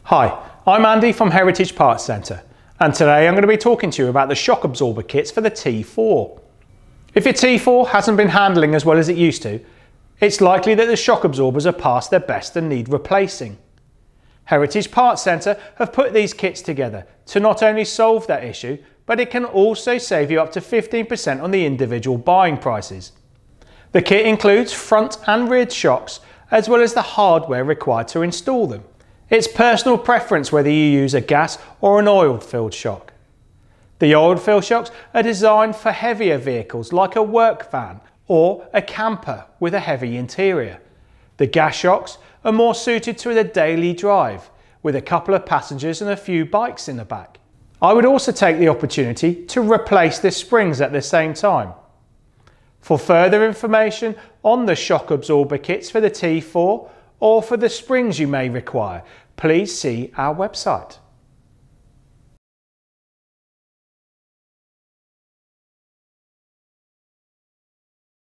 Hi, I'm Andy from Heritage Parts Centre, and today I'm going to be talking to you about the shock absorber kits for the T4. If your T4 hasn't been handling as well as it used to, it's likely that the shock absorbers are past their best and need replacing. Heritage Parts Centre have put these kits together to not only solve that issue, but it can also save you up to 15% on the individual buying prices. The kit includes front and rear shocks, as well as the hardware required to install them. It's personal preference whether you use a gas or an oil-filled shock. The oil-filled shocks are designed for heavier vehicles like a work van or a camper with a heavy interior. The gas shocks are more suited to the daily drive with a couple of passengers and a few bikes in the back. I would also take the opportunity to replace the springs at the same time. For further information on the shock absorber kits for the T4 or for the springs you may require, please see our website.